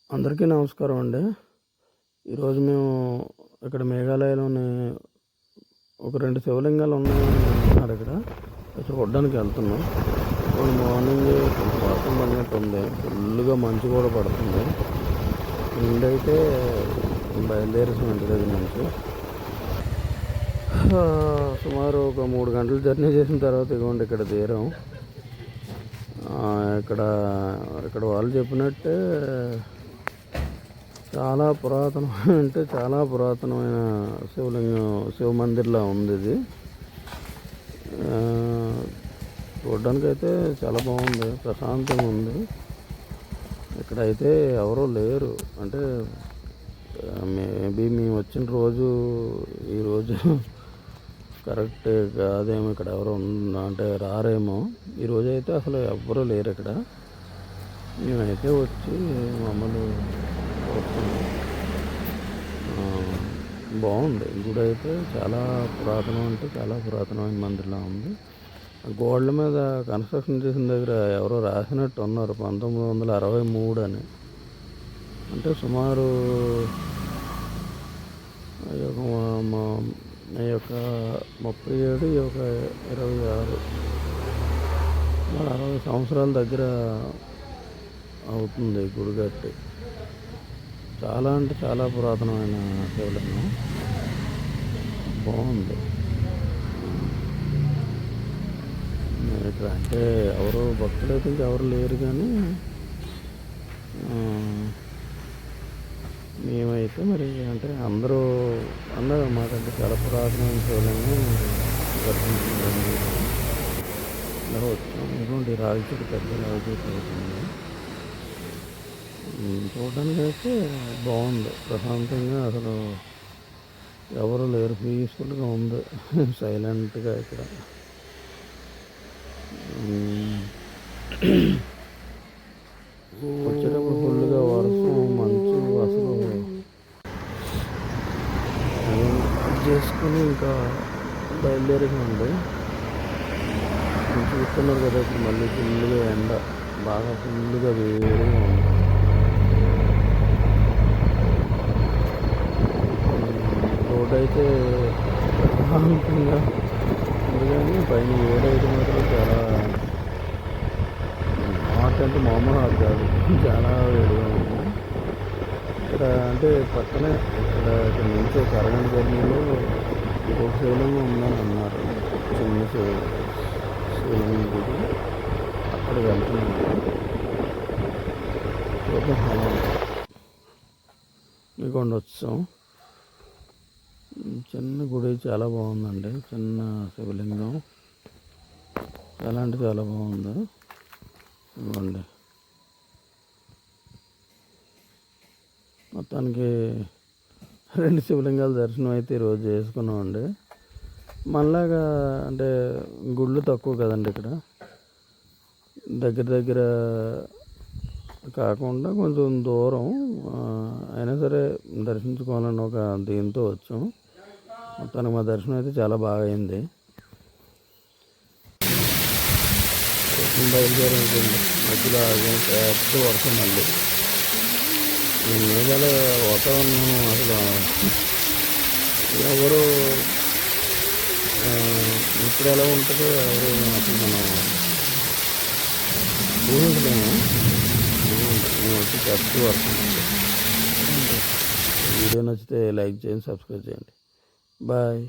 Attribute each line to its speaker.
Speaker 1: అందరికీ నమస్కారం అండి. ఈరోజు మేము ఇక్కడ మేఘాలయలోని ఒక 2 శివలింగాలు ఉన్నాయని అంటున్నారు. ఇక్కడ చూడడానికి వెళ్తున్నాం. ఇప్పుడు మార్నింగ్ కొంచెం వర్షం పడినట్టు ఉంది, ఫుల్గా మంచు కూడా పడుతుంది. ముందైతే బయలుదేరేసాం ఇంటి దగ్గర నుంచి. సుమారు ఒక 3 గంటలు జర్నీ చేసిన తర్వాత ఇదిగోండి ఇక్కడ తీరాం. ఇక్కడ వాళ్ళు చెప్పినట్టే చాలా పురాతనమైన శివ మందిర్లా ఉంది ఇది. చూడడానికి అయితే చాలా బాగుంది, ప్రశాంతంగా ఉంది. ఇక్కడైతే ఎవరూ లేరు. అంటే మేబీ మేము వచ్చిన రోజు ఈరోజు కరెక్ట్ కాదేమో, ఇక్కడ ఎవరో అంటే రారేమో. ఈరోజు అయితే అసలు ఎవ్వరూ లేరు ఇక్కడ. మేమైతే వచ్చి మమ్మల్ని బాగుంది. గుడి అయితే చాలా పురాతనమైన మందిర్లా ఉంది. గోడల మీద కన్స్ట్రక్షన్ చేసిన దగ్గర ఎవరో రాసినట్టు ఉన్నారు 1963 అని. అంటే సుమారు ఈ యొక్క 37, ఈ యొక్క 26, 60 సంవత్సరాల దగ్గర అవుతుంది గుడి కట్టి. చాలా అంటే చాలా పురాతనమైన శివలింగం, బాగుంది. ఇక్కడ అంటే ఎవరు భక్తులు అయితే ఇంకెవరు లేరు, కానీ మేమైతే మరి అంటే అందరూ మాకంటే చాలా పురాతనమైన శివలింగం దర్శించుకుంటాము. ఇలా వచ్చాం. ఇటువంటి రాగి చెట్టు, పెద్ద రాగి చెట్టు అవుతుంది. చూడడానికి అయితే బాగుంది, ప్రశాంతంగా. అసలు ఎవరు లేరు, పీస్ఫుల్గా ఉంది, సైలెంట్గా. ఇక్కడ వచ్చేటప్పుడు ఫుల్గా వర్షం, మంచు. అసలు చేసుకుని ఇంకా బయలుదేరిందండి. చూస్తున్నారు కదా, ఇప్పుడు మళ్ళీ ఫుల్గా ఎండ, బాగా ఫుల్గా వేడిగా ఉంది. రోడ్ అయితే ప్రశాంతంగా ఉంది, కానీ పైన వేడైతే మాత్రం చాలా హాట్, అంటే మామూలు హాట్ కాదు, చాలా వేడిగా ఉంది. ఇక్కడ అంటే పక్కనే ఇక్కడ నుంచి ఒక అరగంట జర్నీలో ఇంకొక శివలింగం ఉందని అన్నారు. చిన్న శివలింగం గుడి, అక్కడికి వెళ్తున్నాము. చూద్దాం. మీకొండ వచ్చాం. చిన్న గుడి, చాలా బాగుందండి. చిన్న శివలింగం, చాలా అంటే చాలా బాగుంది. ఇవ్వండి, మొత్తానికి 2 శివలింగాల దర్శనం అయితే ఈరోజు చేసుకున్నామండి. మనలాగా అంటే గుళ్ళు తక్కువ కదండి ఇక్కడ, దగ్గర కాకుండా కొంచెం దూరం అయినా సరే దర్శించుకోవాలని ఒక దీంతో వచ్చాం. మొత్తానికి మా దర్శనం అయితే చాలా బాగా అయింది. బయలుదేరి ఉంటుంది, మధ్యలో పెద్ద వర్షం. మళ్ళీ ఈ మేఘాలయ వాతావరణం అసలు ఎవరు ఇప్పుడు ఎలా ఉంటుందో ఎవరు అసలు మనం ఊహించలేము. మేము వచ్చి పెద్ద వర్షం. వీడియో నచ్చితే లైక్ చేయండి, సబ్స్క్రైబ్ చేయండి. బాయ్.